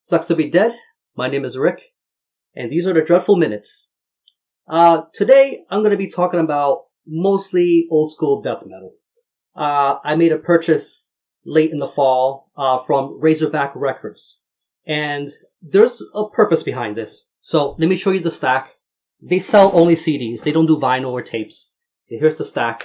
Sucks to be dead. My name is Rick, and these are the Dreadful Minutes. Today, I'm going to be talking about mostly old school death metal. I made a purchase late in the fall from Razorback Records, and there's a purpose behind this. So let me show you the stack. They sell only CDs. They don't do vinyl or tapes. Okay, here's the stack,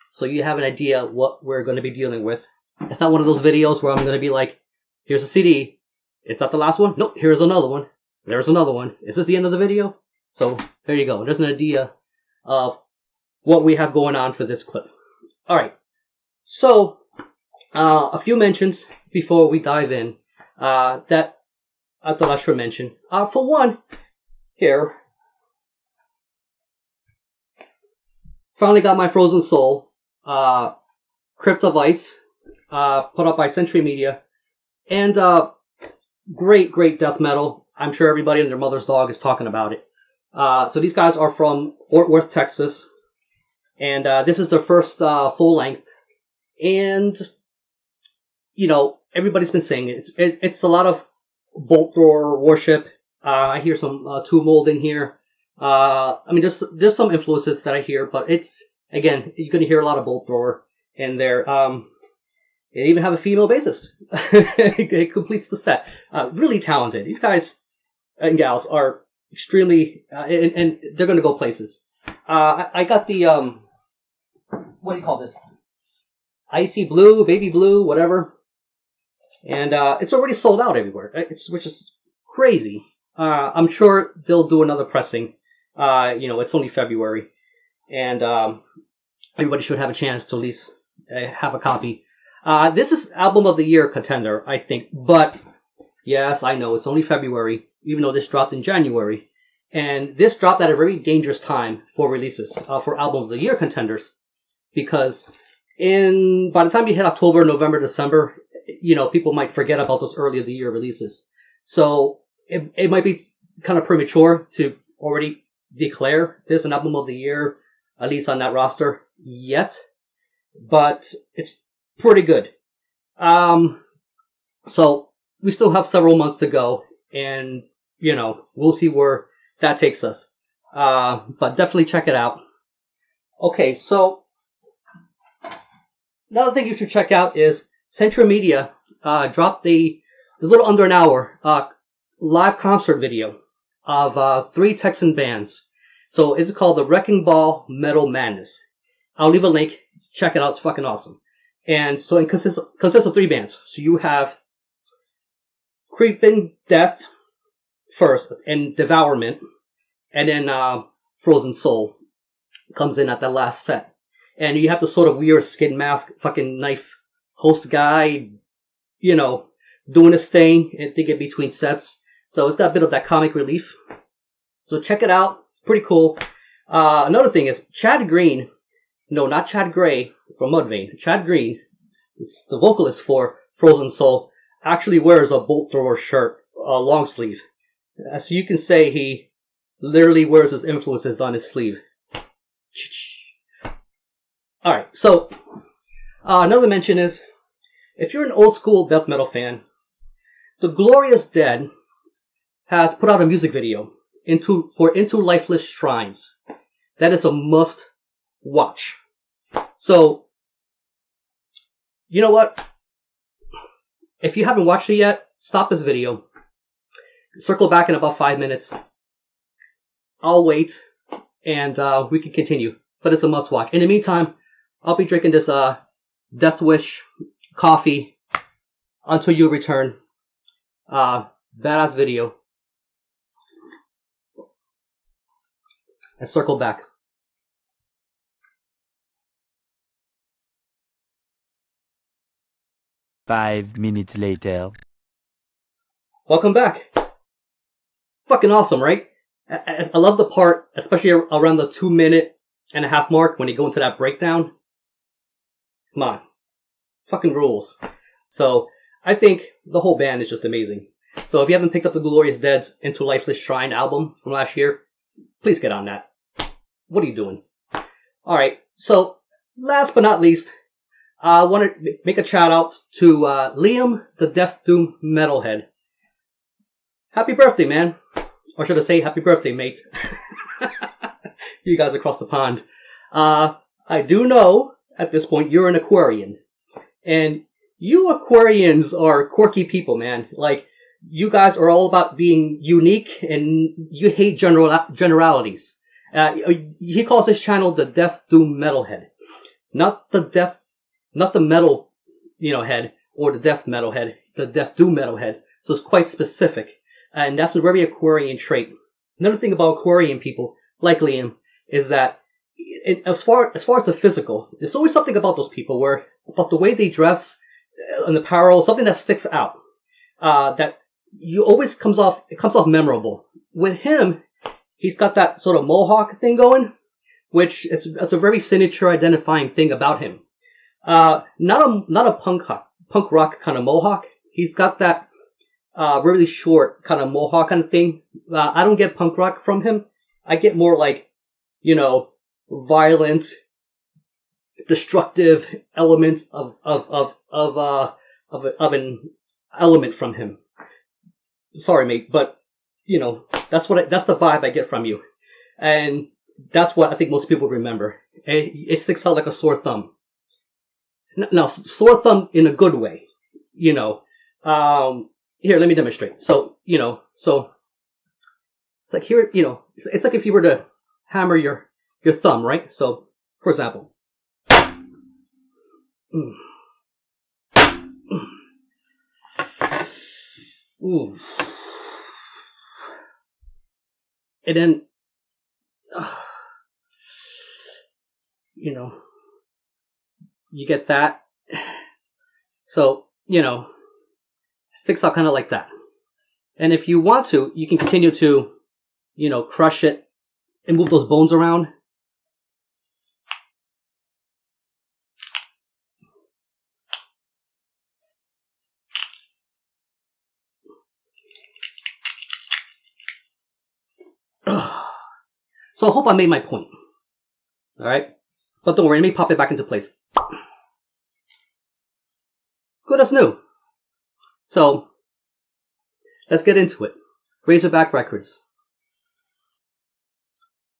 so you have an idea what we're going to be dealing with. It's not one of those videos where I'm going to be like, here's a CD. It's not the last one. Nope, here's another one. There's another one. Is this the end of the video? So there you go. There's an idea of what we have going on for this clip. All right. So a few mentions before we dive in that I thought I should mention. For one, here, finally got my Frozen Soul, Crypt of Ice, put up by Century Media, and great death metal. I'm sure everybody and their mother's dog is talking about it. So these guys are from Fort Worth, Texas, and this is their first full length. And you know, everybody's been saying it. It's a lot of bolt thrower worship. I hear some Tumult in here. I mean, there's some influences that I hear, but it's, again, you're gonna hear a lot of bolt thrower in there. They even have a female bassist. It completes the set. Really talented. These guys and gals are extremely, and they're going to go places. I got the, what do you call this? Icy blue, baby blue, whatever. And it's already sold out everywhere, which is crazy. I'm sure they'll do another pressing. You know, it's only February. And everybody should have a chance to at least have a copy. This is Album of the Year contender, I think. But, yes, I know, it's only February, even though this dropped in January. And this dropped at a very dangerous time for releases, for Album of the Year contenders. Because by the time you hit October, November, December, you know, people might forget about those early of the year releases. So, it might be kind of premature to already declare this an Album of the Year, at least on that roster, yet. But it's pretty good. So we still have several months to go, and you know, we'll see where that takes us. But definitely check it out. Okay, so another thing you should check out is Century Media dropped the little under an hour live concert video of 3 Texan bands. So it's called the Wrecking Ball Metal Madness. I'll leave a link. Check it out. It's fucking awesome. And so it consists of 3 bands. So you have Creeping Death first, and Devourment, and then Frozen Soul comes in at the last set. And you have the sort of weird skin mask, fucking knife host guy, you know, doing his thing and thinking between sets. So it's got a bit of that comic relief. So check it out. It's pretty cool. Another thing is Chad Green. No, not Chad Gray from Mudvayne. Chad Green, the vocalist for Frozen Soul, actually wears a bolt thrower shirt, long sleeve. So you can say he literally wears his influences on his sleeve. Alright, so another mention is, if you're an old school death metal fan, the Glorious Dead has put out a music video for Into Lifeless Shrines. That is a must watch. So, you know what? If you haven't watched it yet, stop this video. Circle back in about 5 minutes. I'll wait, and we can continue. But it's a must watch. In the meantime, I'll be drinking this Death Wish coffee until you return. Badass video. And circle back. Five minutes later. Welcome back. Fucking awesome, right? I love the part, especially around the 2.5-minute mark when you go into that breakdown. Come on. Fucking rules. So, I think the whole band is just amazing. So if you haven't picked up the Glorious Dead's Into Lifeless Shrine album from last year, please get on that. What are you doing? Alright, so last but not least, I want to make a shout out to Liam, the Death Doom MetalHead. happy birthday, man. Or should I say happy birthday, mate? You guys across the pond. I do know at this point you're an Aquarian. And you Aquarians are quirky people, man. Like, you guys are all about being unique and you hate generalities. He calls his channel the Death Doom MetalHead. Not the metal, head or the death metalhead, the Death Doom MetalHead. So it's quite specific. And that's a very Aquarian trait. Another thing about Aquarian people, like Liam, is that as far as the physical, there's always something about those people about the way they dress and apparel, something that sticks out. That you always comes off memorable. With him, he's got that sort of mohawk thing going, which it's a very signature identifying thing about him. Not a punk rock kind of mohawk. He's got that really short kind of mohawk kind of thing. I don't get punk rock from him. I get more like, violent, destructive elements of an element from him. Sorry, mate, but that's the vibe I get from you, and that's what I think most people remember. It sticks out like a sore thumb. Now, sore thumb in a good way, Here, let me demonstrate. So it's like here, it's like if you were to hammer your thumb, right? So, for example, ooh. And then, you get that. So, sticks out kind of like that. And if you want to, you can continue to, crush it and move those bones around. So I hope I made my point. Alright? But don't worry, let me pop it back into place. Good as new. So, let's get into it. Razorback Records.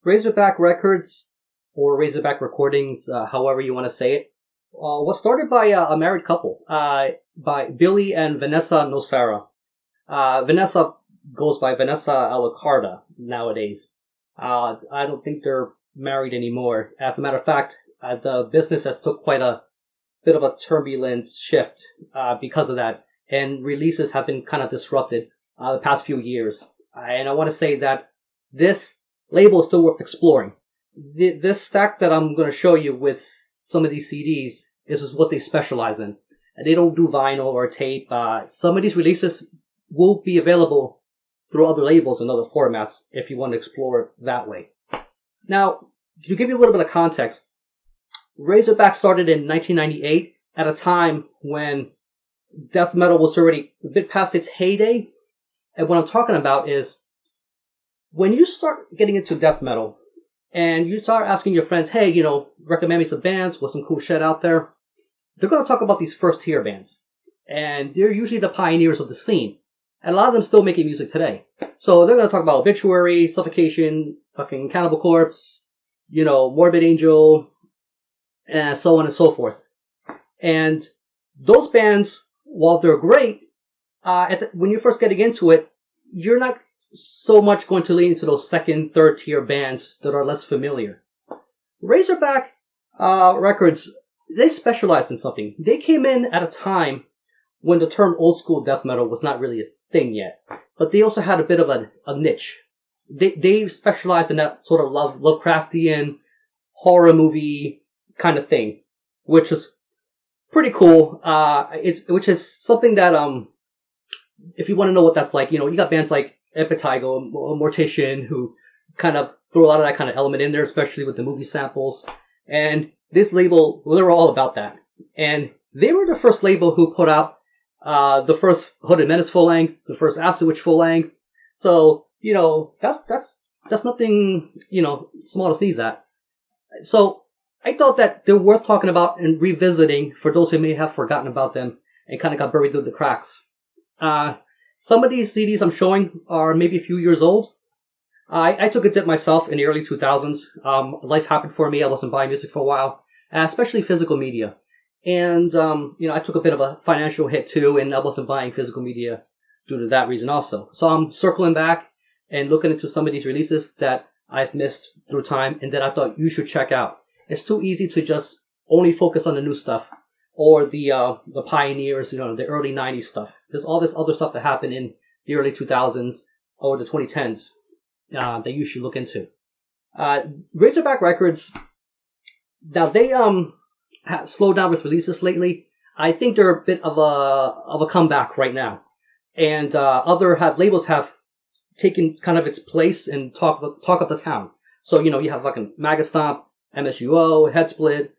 Razorback Records, or Razorback Recordings, however you want to say it, was started by a married couple, by Billy and Vanessa Nocera. Vanessa goes by Vanessa Alacarda nowadays. I don't think they're married anymore. As a matter of fact, the business has took quite a bit of a turbulent shift because of that, and releases have been kind of disrupted the past few years. And I want to say that this label is still worth exploring. This stack that I'm going to show you with some of these CDs is what they specialize in. And they don't do vinyl or tape. Some of these releases will be available through other labels and other formats if you want to explore it that way. Now, to give you a little bit of context, Razorback started in 1998 at a time when death metal was already a bit past its heyday. And what I'm talking about is when you start getting into death metal and you start asking your friends, hey, recommend me some bands, what's some cool shit out there, they're going to talk about these first tier bands. And they're usually the pioneers of the scene. And a lot of them still making music today. So they're going to talk about Obituary, Suffocation, fucking Cannibal Corpse, Morbid Angel, and so on and so forth. And those bands, while they're great, when you're first getting into it, you're not so much going to lean into those second, third tier bands that are less familiar. Razorback Records, they specialized in something. They came in at a time when the term old school death metal was not really a thing yet. But they also had a bit of a niche. They specialized in that sort of Lovecraftian horror movie kind of thing, which is pretty cool. Which is something that if you want to know what that's like, you got bands like Epitygma, Mortician, who kind of throw a lot of that kind of element in there, especially with the movie samples. And this label, well, they were all about that. And they were the first label who put out the first Hooded Menace full length, the first Acid Witch full length. So, that's nothing, small to sneeze at. So I thought that they're worth talking about and revisiting for those who may have forgotten about them and kind of got buried through the cracks. Some of these CDs I'm showing are maybe a few years old. I took a dip myself in the early 2000s. Life happened for me. I wasn't buying music for a while, especially physical media. And, I took a bit of a financial hit too, and I wasn't buying physical media due to that reason also. So I'm circling back and looking into some of these releases that I've missed through time and that I thought you should check out. It's too easy to just only focus on the new stuff or the pioneers, the early 90s stuff. There's all this other stuff that happened in the early 2000s or the 2010s that you should look into. Razorback Records, now they have slowed down with releases lately. I think they're a bit of a comeback right now, and other labels have taken kind of its place and talk of the town. So you have like Magastomp, MSUO, Headsplit,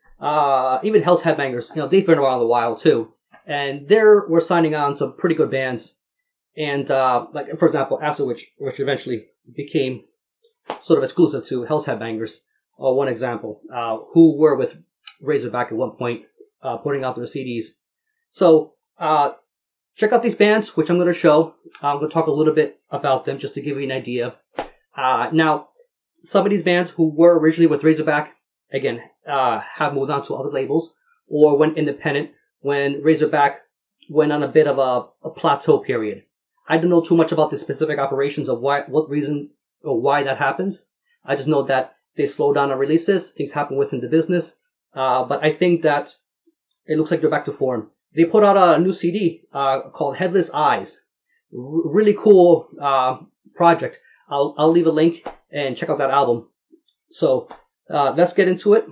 even Hell's Headbangers. They've been around a while too, and we're signing on some pretty good bands. And like for example, Acid Witch, which eventually became sort of exclusive to Hell's Headbangers, one example, who were with Razorback at one point, putting out their CDs. So check out these bands, which I'm going to show. I'm going to talk a little bit about them just to give you an idea. Now, some of these bands who were originally with Razorback, again, have moved on to other labels or went independent when Razorback went on a bit of a plateau period. I don't know too much about the specific operations of what reason or why that happens. I just know that they slowed down on releases. Things happen within the business. But I think that it looks like they're back to form. They put out a new CD called Headless Eyes. Really cool project. I'll leave a link and check out that album. So let's get into it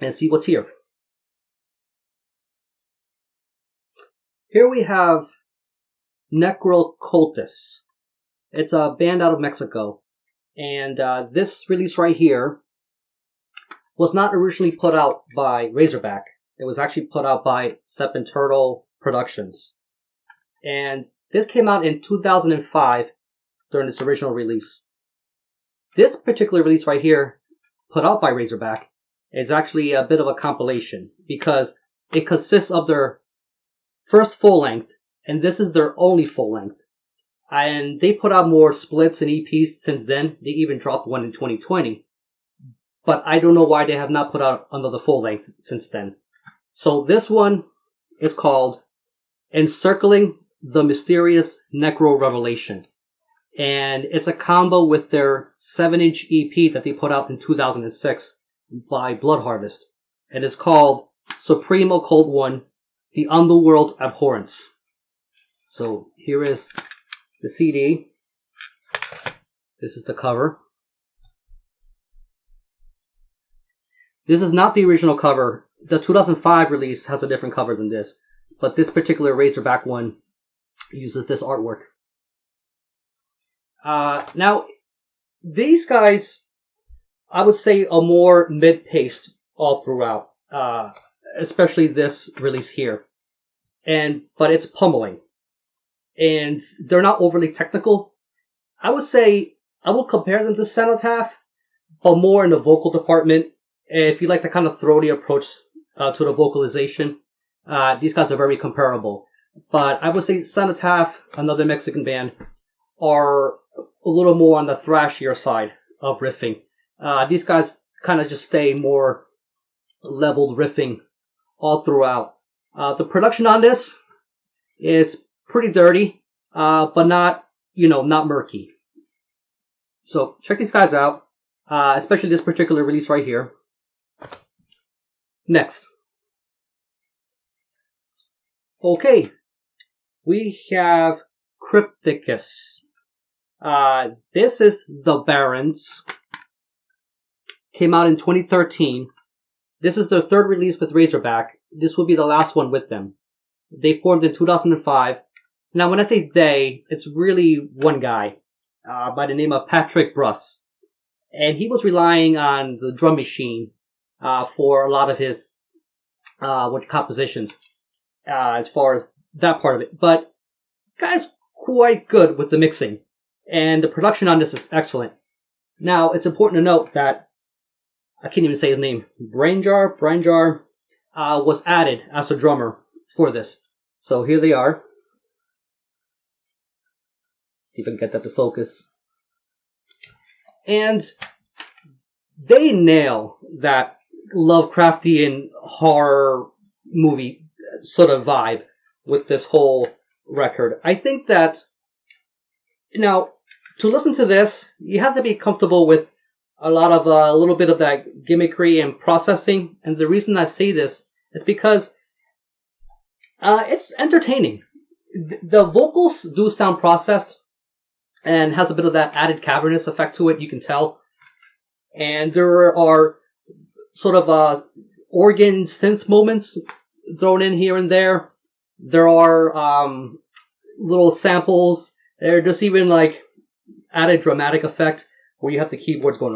and see what's here. Here we have Necrocultus. It's a band out of Mexico. And this release right here was not originally put out by Razorback. It was actually put out by Turtle Productions. And this came out in 2005 during its original release. This particular release right here, put out by Razorback, is actually a bit of a compilation because it consists of their first full length, and this is their only full length. And they put out more splits and EPs since then. They even dropped one in 2020. But I don't know why they have not put out another full length since then. So this one is called Encircling the Mysterious Necro Revelation. And it's a combo with their 7-inch EP that they put out in 2006 by Blood Harvest. And it's called Supreme Occult One, The Underworld Abhorrence. So here is the CD. This is the cover. This is not the original cover. The 2005 release has a different cover than this. But this particular Razorback one uses this artwork. Now, these guys, I would say, are more mid-paced all throughout. Especially this release here. But it's pummeling. And they're not overly technical. I would say, I would compare them to Cenotaph, but more in the vocal department. If you like to kind of throw the approach to the vocalization, these guys are very comparable. But I would say Cenotaph, another Mexican band, are a little more on the thrashier side of riffing. These guys kind of just stay more leveled riffing all throughout. The production on this, it's pretty dirty, but not murky. So check these guys out, especially this particular release right here. Next. Okay, we have Crypticus. This is The Barons. Came out in 2013. This is their third release with Razorback. This will be the last one with them. They formed in 2005. Now, when I say they, it's really one guy by the name of Patrick Bruss. And he was relying on the drum machine for a lot of his compositions as far as that part of it. But the guy's quite good with the mixing. And the production on this is excellent. Now, it's important to note that I can't even say his name. Brainjar was added as a drummer for this. So here they are. See if I can get that to focus. And they nail that Lovecraftian horror movie sort of vibe with this whole record. I think that, now, to listen to this, you have to be comfortable with a little bit of that gimmickry and processing. And the reason I say this is because it's entertaining. The vocals do sound processed and has a bit of that added cavernous effect to it, you can tell. And there are sort of organ synth moments thrown in here and there. There are little samples. There's just even like added dramatic effect where you have the keyboards going,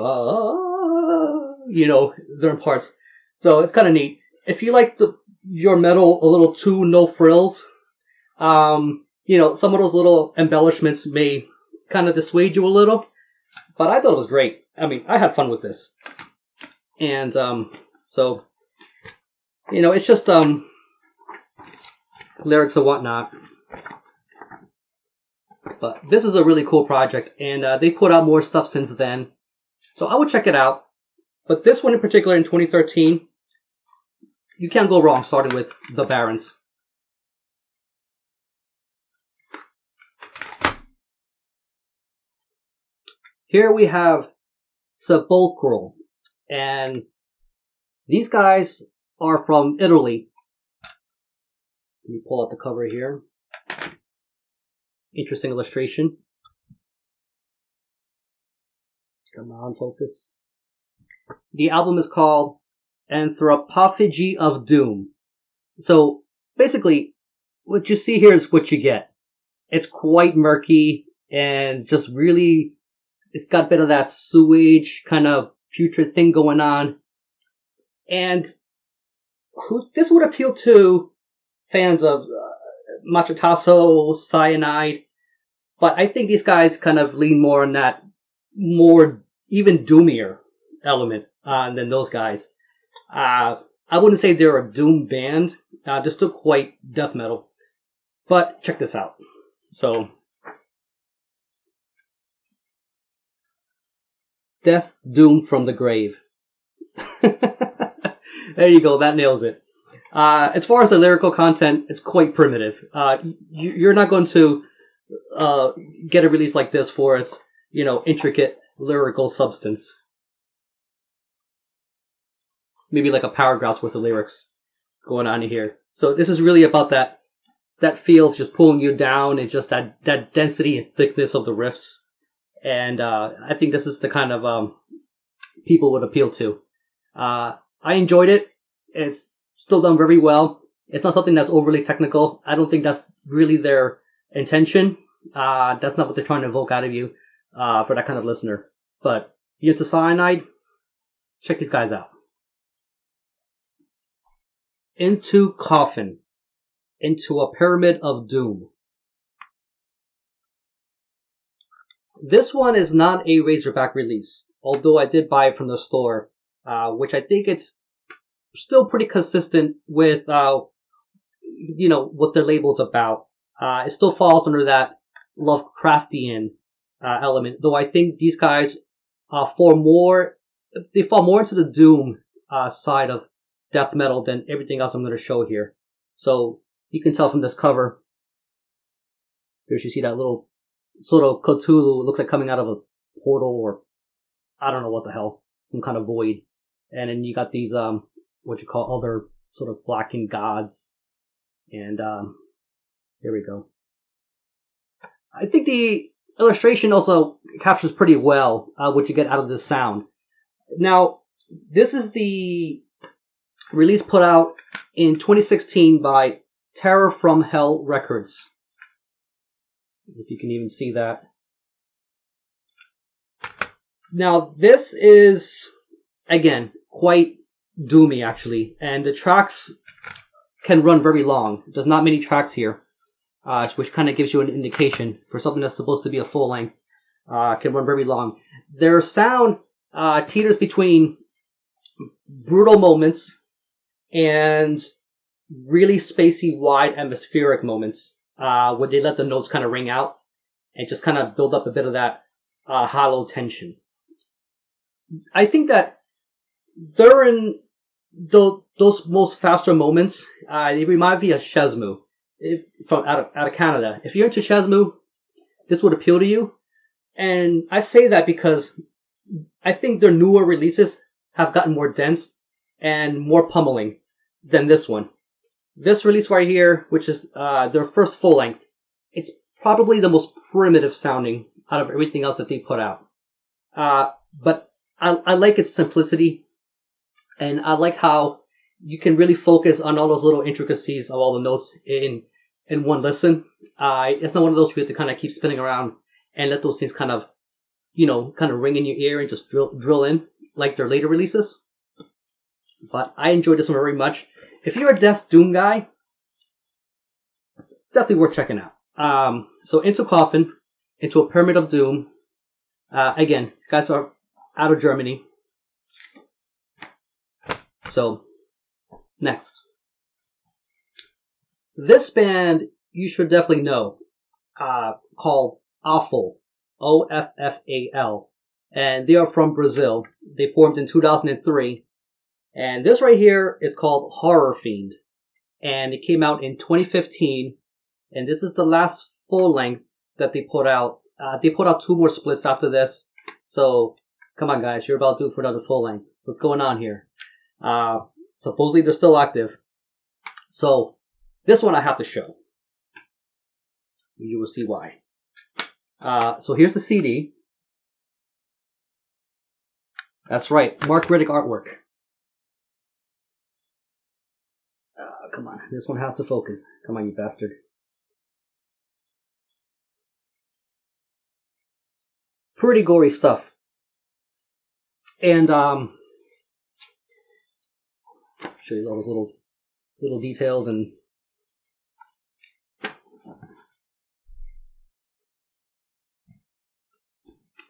during parts. So it's kind of neat. If you like your metal a little too no frills, some of those little embellishments may kind of dissuade you a little. But I thought it was great. I mean, I had fun with this. And it's just lyrics and whatnot. But this is a really cool project, and they put out more stuff since then. So I would check it out. But this one in particular in 2013, you can't go wrong starting with The Barons. Here we have Sepulchral, and these guys are from Italy. Let me pull out the cover here. Interesting illustration. Come on, focus. The album is called Anthropophagy of Doom. So, basically, what you see here is what you get. It's quite murky, and just really, it's got a bit of that sewage kind of putrid thing going on. And this would appeal to fans of Machetazo, Cyanide, but I think these guys kind of lean more on that more even doomier element than those guys. I wouldn't say they're a doom band. They're still quite death metal. But check this out. So, Death Doom from the Grave. There you go. That nails it. As far as the lyrical content, it's quite primitive. You're not going to get a release like this for its, intricate lyrical substance. Maybe like a paragraph's worth of lyrics going on in here. So this is really about that feel of just pulling you down and just that density and thickness of the riffs. And I think this is the kind of people would appeal to. I enjoyed it. It's still done very well. It's not something that's overly technical. I don't think that's really their intention. That's not what they're trying to evoke out of you for that kind of listener. But you into Cyanide? Check these guys out. Into Coffin. Into a Pyramid of Doom. This one is not a Razorback release, although I did buy it from the store, which I think it's still pretty consistent with, what the label's about. It still falls under that Lovecraftian element, though I think these guys fall more into the Doom side of death metal than everything else I'm going to show here. So you can tell from this cover. Here you see that little sort of Cthulhu. It looks like coming out of a portal, or I don't know what the hell, some kind of void. And then you got these what you call other sort of blackened gods. And here we go. I think the illustration also captures pretty well what you get out of this sound. Now, this is the release put out in 2016 by Terror from Hell Records. If you can even see that. Now, this is, again, quite doomy, actually. And the tracks can run very long. There's not many tracks here, which kind of gives you an indication for something that's supposed to be a full length. Can run very long. Their sound teeters between brutal moments and really spacey, wide, atmospheric moments where they let the notes kind of ring out. and just kind of build up a bit of that hollow tension. I think that during those most faster moments, it remind me of Shazmu from out of Canada. If you're into Shazmu, this would appeal to you. And I say that because I think their newer releases have gotten more dense and more pummeling than this one. This release right here, which is their first full length, it's probably the most primitive sounding out of everything else that they put out. But I like its simplicity, and I like how you can really focus on all those little intricacies of all the notes in one listen. It's not one of those where you have to kind of keep spinning around and let those things kind of ring in your ear and just drill in like their later releases. But I enjoyed this one very much. If you're a Death Doom guy, definitely worth checking out. So Into Coffin, Into a Pyramid of Doom. Again, these guys are out of Germany. So, next. This band you should definitely know, called Offal, Offal, and they are from Brazil. They formed in 2003, and this right here is called Horror Fiend, and it came out in 2015, and this is the last full length that they put out. They put out 2 more splits after this, so come on guys, you're about due for another full length. What's going on here? Supposedly they're still active, so this one I have to show. You will see why. So here's the CD. That's right, Mark Riddick artwork. Come on, this one has to focus. Come on, you bastard. Pretty gory stuff. And show you all those little details and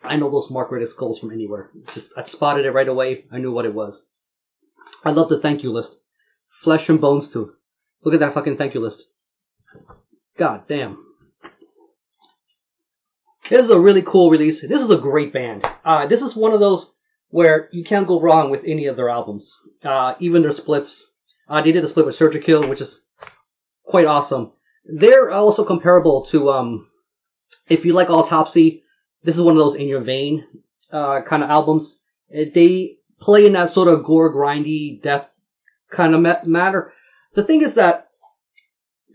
I know those Mark Riddick skulls from anywhere. I spotted it right away. I knew what it was. I love the thank you list. Flesh and bones too. Look at that fucking thank you list. God damn. This is a really cool release. This is a great band. This is one of those where you can't go wrong with any of their albums. Even their splits. They did a split with Surgikill, which is quite awesome. They're also comparable to, if you like Autopsy, this is one of those in your vein kind of albums. They play in that sort of gore, grindy, death kind of matter. The thing is that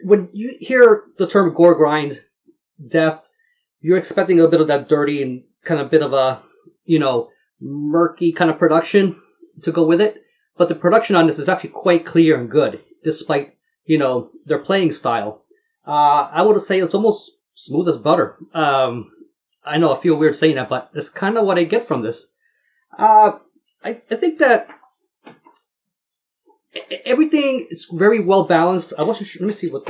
when you hear the term gore, grind, death, you're expecting a bit of that dirty and kind of bit of a, murky kind of production to go with it. But the production on this is actually quite clear and good, despite, their playing style. I would say it's almost smooth as butter. I know I feel weird saying that, but that's kind of what I get from this. I think that everything is very well balanced. I wasn't sure. Let me see what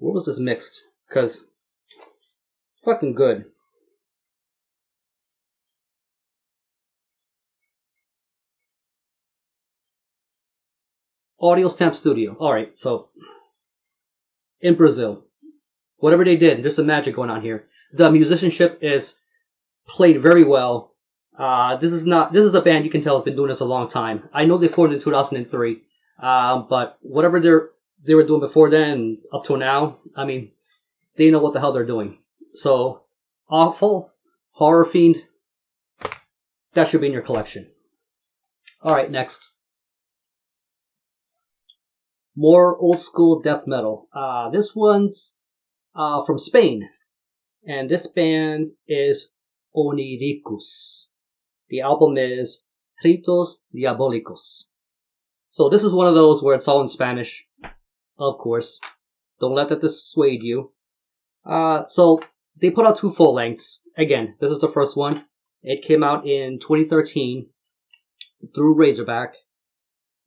was this mixed? Because it's fucking good. Audio Stamp Studio. Alright, so in Brazil. Whatever they did, there's some magic going on here. The musicianship is played very well. This is a band you can tell has been doing this a long time. I know they formed in 2003, but whatever they were doing before then up till now, they know what the hell they're doing. So, Awful, Horror Fiend, that should be in your collection. Alright, next. More old school death metal. This one's from Spain, and this band is Oniricus. The album is Ritos Diabolicos. So this is one of those where it's all in Spanish, of course. Don't let that dissuade you. So they put out 2 full lengths. Again, this is the first one. It came out in 2013 through Razorback,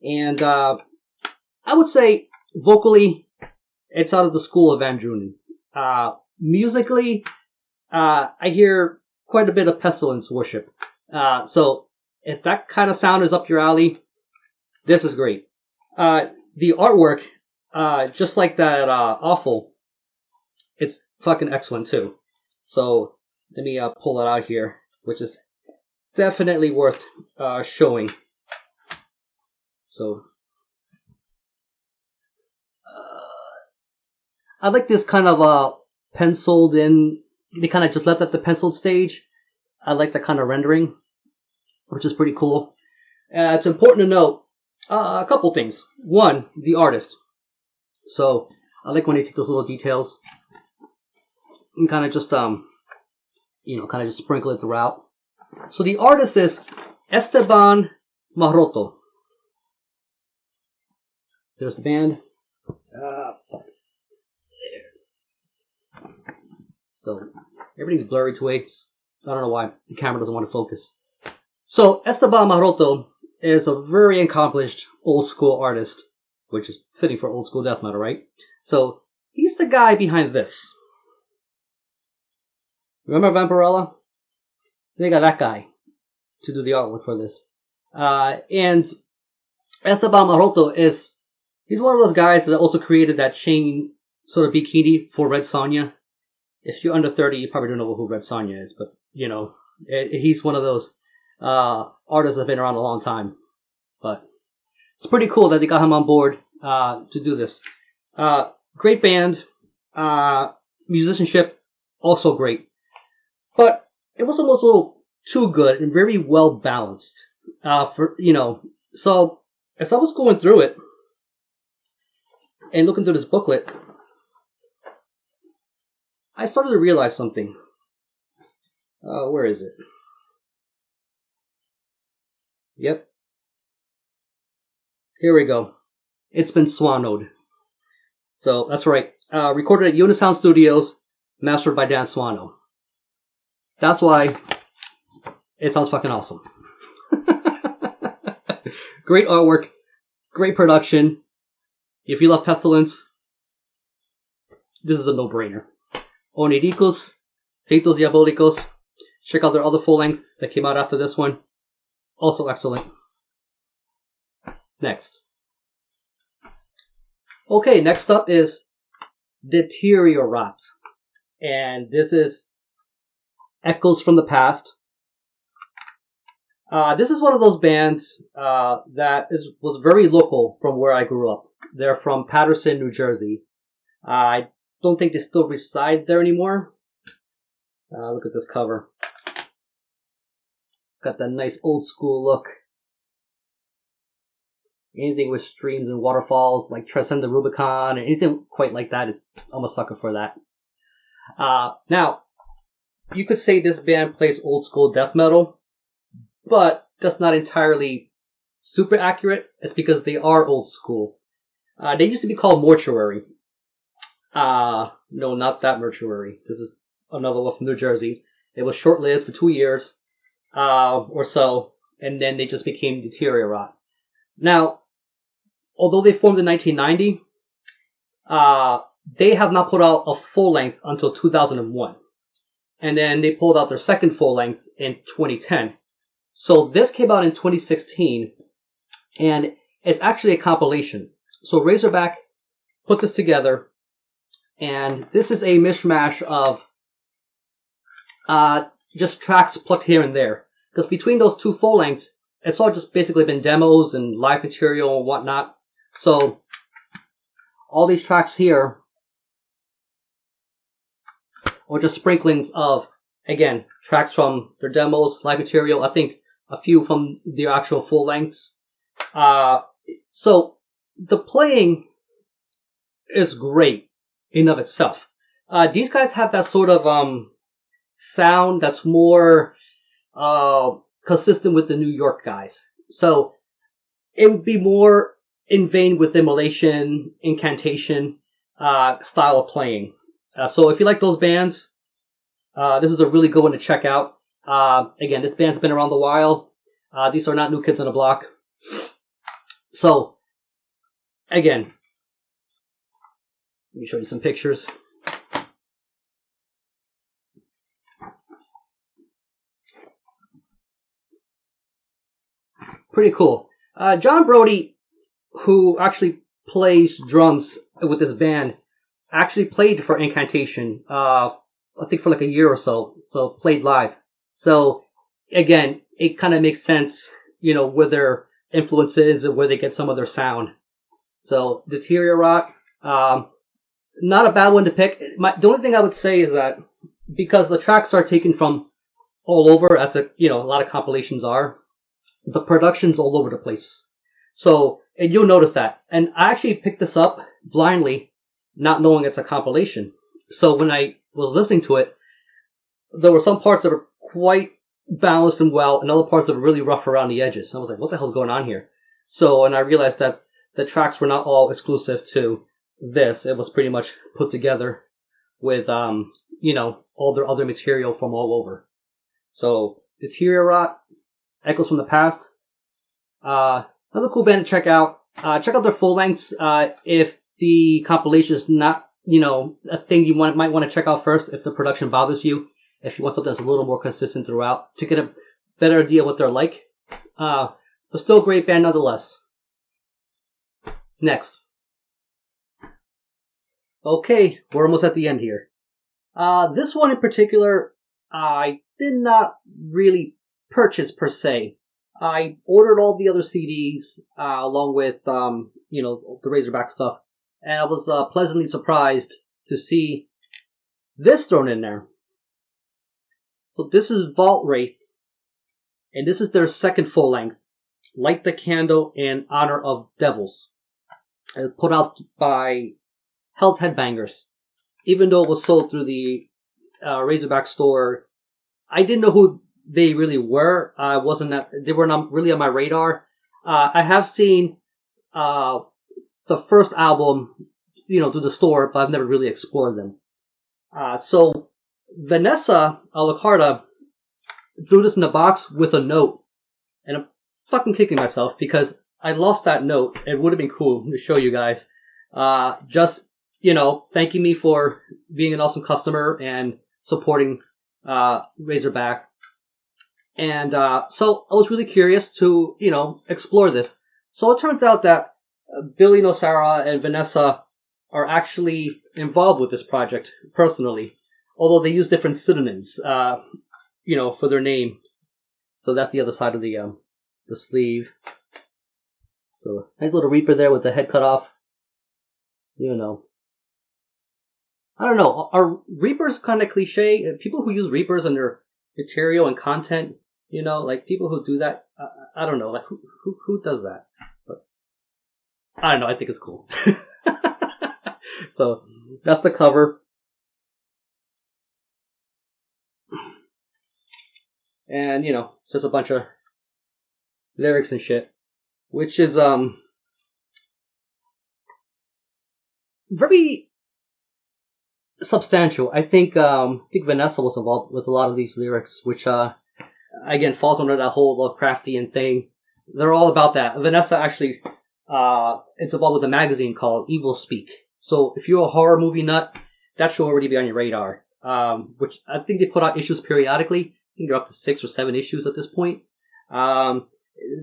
and I would say vocally, it's out of the school of Van Drunen. Musically, I hear quite a bit of Pestilence worship. So if that kind of sound is up your alley, this is great. The artwork, just like that Awful, it's fucking excellent too. So let me pull it out here, which is definitely worth showing. So I like this kind of penciled in. They kind of just left at the penciled stage. I like that kind of rendering, which is pretty cool. It's important to note a couple things. One, the artist. So I like when they take those little details and kind of just kind of just sprinkle it throughout. So the artist is Esteban Maroto. There's the band. So everything's blurry to way. I don't know why the camera doesn't want to focus. So Esteban Maroto is a very accomplished old school artist, which is fitting for old school death metal, right? So he's the guy behind this. Remember Vampirella? They got that guy to do the artwork for this. And Esteban Maroto he's one of those guys that also created that chain sort of bikini for Red Sonja. If you're under 30, you probably don't know who Red Sonja is, but, he's one of those artists that have been around a long time. But it's pretty cool that they got him on board to do this. Great band. Musicianship, also great. But it was almost a little too good and very well balanced. So as I was going through it and looking through this booklet, I started to realize something. Where is it? Yep. Here we go. It's been swanoed. So that's right. Recorded at Unisound Studios, mastered by Dan Swano. That's why it sounds fucking awesome. Great artwork, great production. If you love Pestilence, this is a no-brainer. Oniricos, Ritos Diabolicos. Check out their other full length that came out after this one. Also excellent. Next. Okay, next up is Deteriorat. And this is Echoes from the Past. This is one of those bands that was very local from where I grew up. They're from Paterson, New Jersey. I don't think they still reside there anymore. Look at this cover. Got that nice old school look. Anything with streams and waterfalls, like Transcend the Rubicon, and anything quite like that, I'm a sucker for that. Now, you could say this band plays old school death metal, but that's not entirely super accurate. It's because they are old school. They used to be called Mortuary. No, not that Mortuary. This is another one from New Jersey. It was short-lived for 2 years or so, and then they just became Deteriorat. Now, although they formed in 1990, they have not put out a full length until 2001. And then they pulled out their second full length in 2010. So this came out in 2016, and it's actually a compilation. So Razorback put this together, and this is a mishmash of just tracks plucked here and there. Because between those two full lengths, it's all just basically been demos and live material and whatnot. So all these tracks here are just sprinklings of, again, tracks from their demos, live material. I think a few from their actual full lengths. So the playing is great in of itself. These guys have that sort of sound that's more consistent with the New York guys. So it would be more in vein with Immolation, Incantation style of playing. So if you like those bands, this is a really good one to check out. Again, this band's been around a while. These are not new kids on the block. So, again, let me show you some pictures. Pretty cool. John Brody, who actually plays drums with this band, actually played for Incantation, I think for like a year or so. So played live. So again, it kind of makes sense, where their influence is and where they get some of their sound. So Deteriorate, not a bad one to pick. The only thing I would say is that because the tracks are taken from all over, as a lot of compilations are, the production's all over the place. So, and you'll notice that. And I actually picked this up blindly, not knowing it's a compilation. So when I was listening to it, there were some parts that were quite balanced and well, and other parts that were really rough around the edges. I was like, what the hell's going on here? So, and I realized that the tracks were not all exclusive to this. It was pretty much put together with, all their other material from all over. So, Deteriorate, Echoes from the Past. Another cool band to check out. Check out their full lengths. If the compilation is not, a thing you might want to check out first, if the production bothers you. If you want something that's a little more consistent throughout, to get a better idea what they're like. But still a great band nonetheless. Next. Okay, we're almost at the end here. This one in particular, I did not really purchase per se. I ordered all the other CDs, along with, the Razorback stuff. And I was pleasantly surprised to see this thrown in there. So this is Vault Wraith. And this is their second full length. Light the Candle in Honor of Devils. It was put out by Hell's Headbangers. Even though it was sold through the Razorback store, I didn't know who they really were. They were not really on my radar. I have seen the first album, through the store, but I've never really explored them. So Vanessa Alacarta threw this in the box with a note, and I'm fucking kicking myself because I lost that note. It would have been cool to show you guys. Just thanking me for being an awesome customer and supporting Razorback. And so I was really curious to, explore this. So it turns out that Billy Nocera and Vanessa are actually involved with this project personally, although they use different pseudonyms, for their name. So that's the other side of the sleeve. So nice little Reaper there with the head cut off. I don't know. Are Reapers kind of cliche? People who use Reapers in their material and content, like people who do that. I don't know. Like who does that? But I don't know. I think it's cool. So that's the cover. And, just a bunch of lyrics and shit. Which is, very substantial. I think Vanessa was involved with a lot of these lyrics, which, again, falls under that whole Lovecraftian thing. They're all about that. Vanessa actually, it's involved with a magazine called Evilspeak. So if you're a horror movie nut, that should already be on your radar. Which I think they put out issues periodically. I think they're up to 6 or 7 issues at this point. The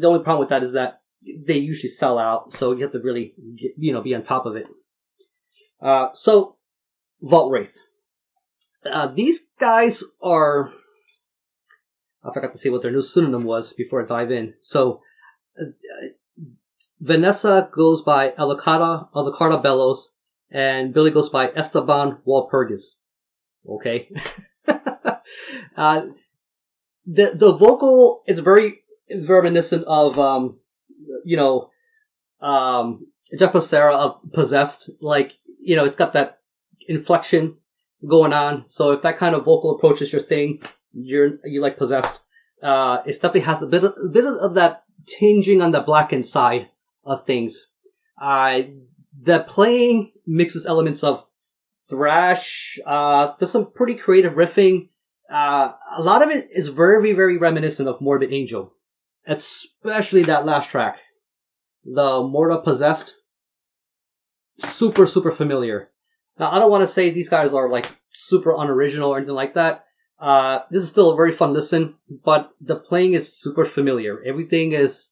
only problem with that is that they usually sell out, so you have to really, be on top of it. So, Vault Wraith. These guys are... I forgot to say what their new pseudonym was before I dive in. So, Vanessa goes by Alacarta Bellows, and Billy goes by Esteban Walpurgis. Okay? The vocal is very reminiscent of, Jeff Becerra of Possessed. Like, it's got that inflection going on. So if that kind of vocal approach is your thing, you like Possessed. It definitely has a bit of that tinging on the blackened side of things. The playing mixes elements of thrash. There's some pretty creative riffing. A lot of it is very, very reminiscent of Morbid Angel. Especially that last track. The Morta Possessed. Super, super familiar. Now, I don't want to say these guys are like super unoriginal or anything like that. This is still a very fun listen, but the playing is super familiar. Everything is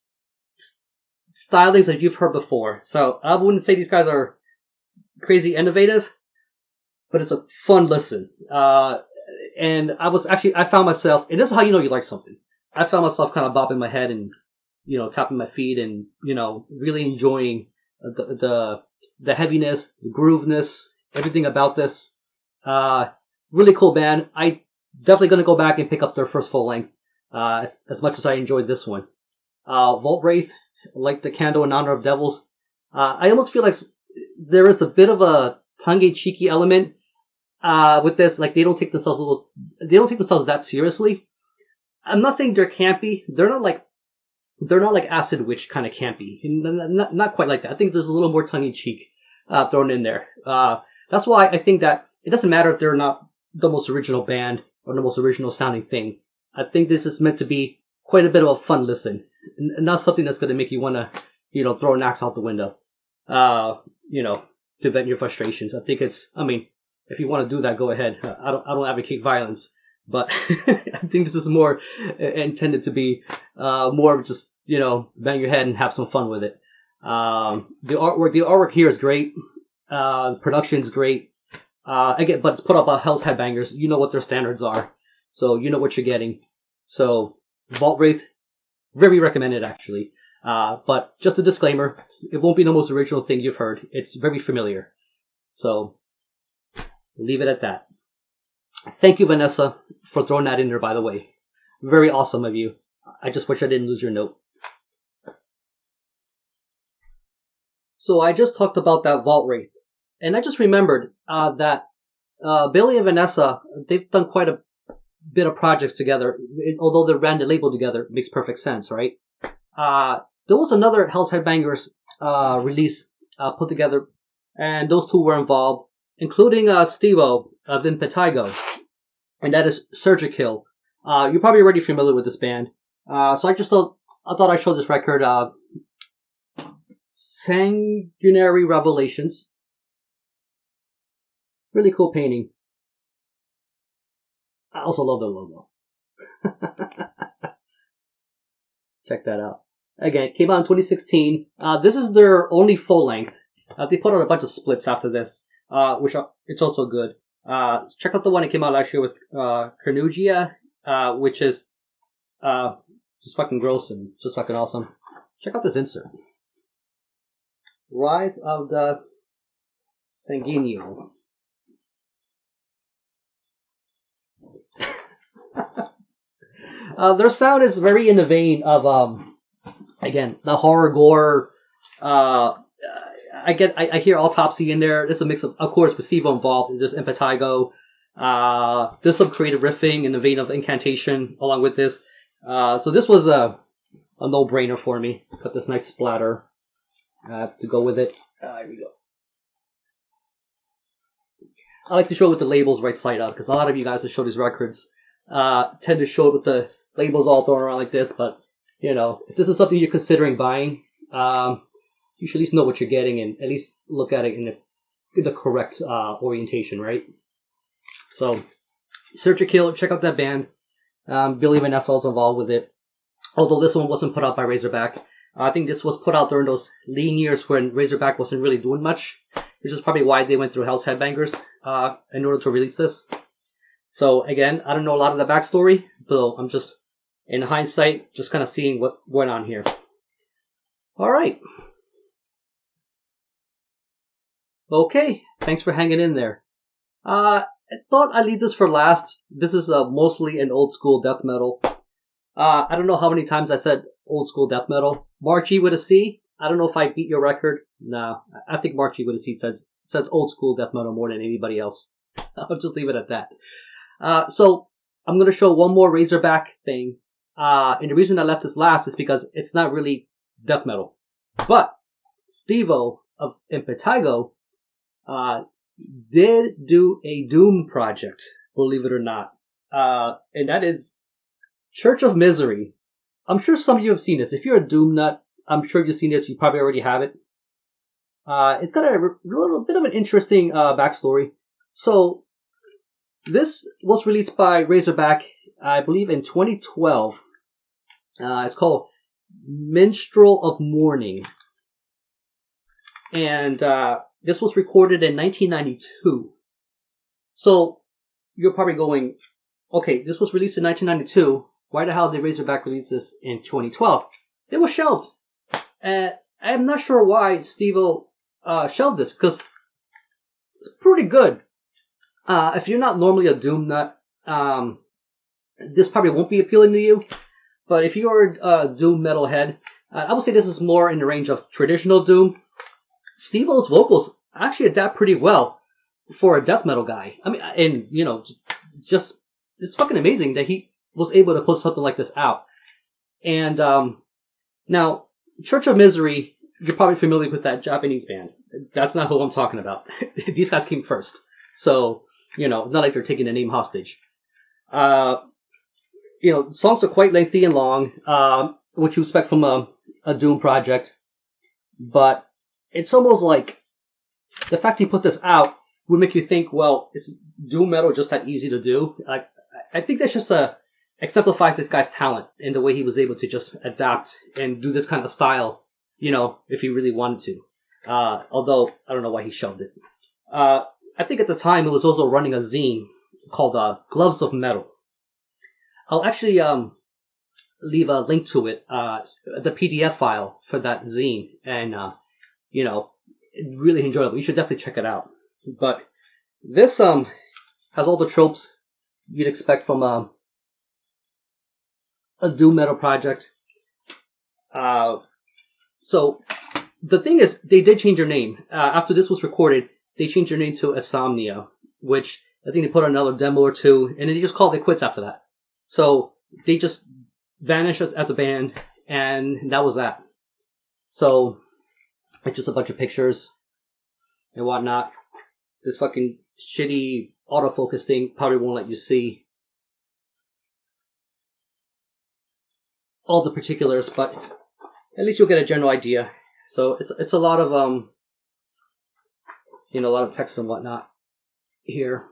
stylings that you've heard before. So I wouldn't say these guys are crazy innovative, but it's a fun listen. And I found myself, and this is how you know you like something. I found myself kind of bobbing my head and, tapping my feet and, really enjoying the heaviness, the grooveness, everything about this. Really cool band. I definitely going to go back and pick up their first full length, as much as I enjoyed this one. Vault Wraith, like the Candle in Honor of Devils. I almost feel like there is a bit of a tongue-in-cheeky element with this. Like they don't take themselves that seriously. I'm not saying they're campy. They're not like Acid Witch kind of campy. Not quite like that. I think there's a little more tongue-in-cheek thrown in there. That's why I think that it doesn't matter if they're not the most original band or the most original sounding thing. I think this is meant to be quite a bit of a fun listen, and not something that's going to make you want to, throw an axe out the window, to vent your frustrations. I think if you want to do that, go ahead. I don't advocate violence, but I think this is more intended to be more of just, bang your head and have some fun with it. The artwork here is great. The production's great. Again, but it's put up by Hell's Headbangers. You know what their standards are, so you know what you're getting. So Vault Wraith, very recommended actually. But just a disclaimer, it won't be the most original thing you've heard. It's very familiar. So we'll leave it at that. Thank you, Vanessa, for throwing that in there, by the way. Very awesome of you. I just wish I didn't lose your note. So I just talked about that Vault Wraith. And I just remembered that Billy and Vanessa, they've done quite a bit of projects together. Although they're branded labeled together, it makes perfect sense, right? There was another Hell's Headbangers release put together, and those two were involved, including Steve-O of Impetigo, and that is Surgikill. You're probably already familiar with this band. So I thought I'd show this record, Sanguinary Revelations. Really cool painting. I also love the logo. Check that out. Again, it came out in 2016. This is their only full length. They put out a bunch of splits after this, it's also good. Check out the one that came out last year with Carnugia, which is just fucking gross and just fucking awesome. Check out this insert. Rise of the Sanguineo. Their sound is very in the vein of, again, the horror gore. I hear Autopsy in there. There's a mix of course, with Steve involved. There's Impetigo. There's some creative riffing in the vein of Incantation along with this. So this was a no-brainer for me. Got this nice splatter to go with it. Here we go. I like to show it with the labels right side up because a lot of you guys that show these records tend to show it with the labels all thrown around like this. But if this is something you're considering buying, you should at least know what you're getting and at least look at it in the correct orientation, right? So, Surgikill, check out that band. Billy Vanessa also involved with it. Although this one wasn't put out by Razorback. I think this was put out during those lean years when Razorback wasn't really doing much, which is probably why they went through Hell's Headbangers in order to release this. So again, I don't know a lot of the backstory, but I'm just, in hindsight, just kind of seeing what went on here. Alright. Okay, thanks for hanging in there. I thought I'd leave this for last. This is mostly an old school death metal. I don't know how many times I said old school death metal. Marchie with a C. I don't know if I beat your record. No, I think Marchie with a C says old school death metal more than anybody else. I'll just leave it at that. So I'm going to show one more Razorback thing. And the reason I left this last is because it's not really death metal. But Steve-O of Impetigo did do a Doom project, believe it or not. And that is Church of Misery. I'm sure some of you have seen this. If you're a Doom nut, I'm sure you've seen this. You probably already have it. It's got a little bit of an interesting backstory. So, this was released by Razorback, I believe, in 2012. It's called Minstrel of Mourning. And this was recorded in 1992. So you're probably going, okay, this was released in 1992. Why the hell did Razorback release this in 2012? It was shelved. I'm not sure why Steve-O shelved this, because it's pretty good. If you're not normally a Doom nut, this probably won't be appealing to you. But if you're a Doom metalhead, I would say this is more in the range of traditional Doom. Steve-O's vocals actually adapt pretty well for a death metal guy. I mean, and, you know, just, it's fucking amazing that he was able to put something like this out. And, now, Church of Misery, you're probably familiar with that Japanese band. That's not who I'm talking about. These guys came first. So, you know, not like they're taking the name hostage. You know, songs are quite lengthy and long, what you expect from a Doom project. But it's almost like the fact he put this out would make you think, well, is Doom metal just that easy to do? I think that's just exemplifies this guy's talent in the way he was able to just adapt and do this kind of style, you know, if he really wanted to. Although, I don't know why he shelved it. I think at the time it was also running a zine called Gloves of Metal. I'll actually leave a link to it, the PDF file for that zine, and, you know, really enjoyable. You should definitely check it out. But this has all the tropes you'd expect from a Doom metal project. So the thing is, they did change their name. After this was recorded, they changed their name to Insomnia, which I think they put out another demo or two, and then they just called it quits after that. So they just vanished as a band, and that was that. So it's just a bunch of pictures and whatnot. This fucking shitty autofocus thing probably won't let you see all the particulars, but at least you'll get a general idea. So it's a lot of you know, a lot of text and whatnot here.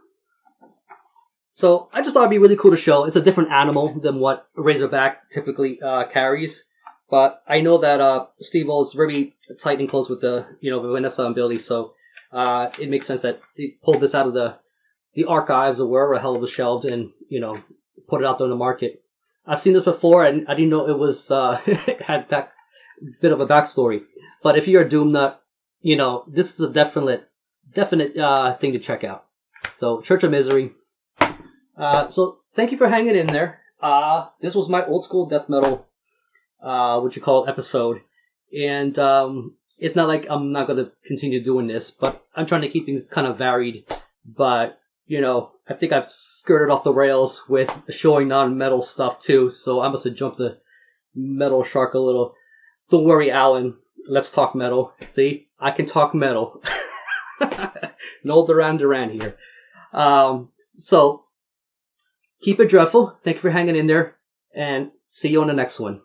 So I just thought it'd be really cool to show. It's a different animal than what Razorback typically carries, but I know that Steve-O is very tight and close with the, you know, Vanessa and Billy, so it makes sense that he pulled this out of the archives or wherever the hell it was shelved and, you know, put it out there on the market. I've seen this before, and I didn't know it was it had that bit of a backstory. But if you're a Doom nut, you know, this is a definite thing to check out. So, Church of Misery. So, thank you for hanging in there. This was my old school death metal, episode. And it's not like I'm not going to continue doing this, but I'm trying to keep things kind of varied. But, you know, I think I've skirted off the rails with showing non-metal stuff too, so I must have jumped the metal shark a little. Don't worry, Alan. Let's talk metal. See? I can talk metal. No Duran Duran here. So, keep it dreadful. Thank you for hanging in there, and see you on the next one.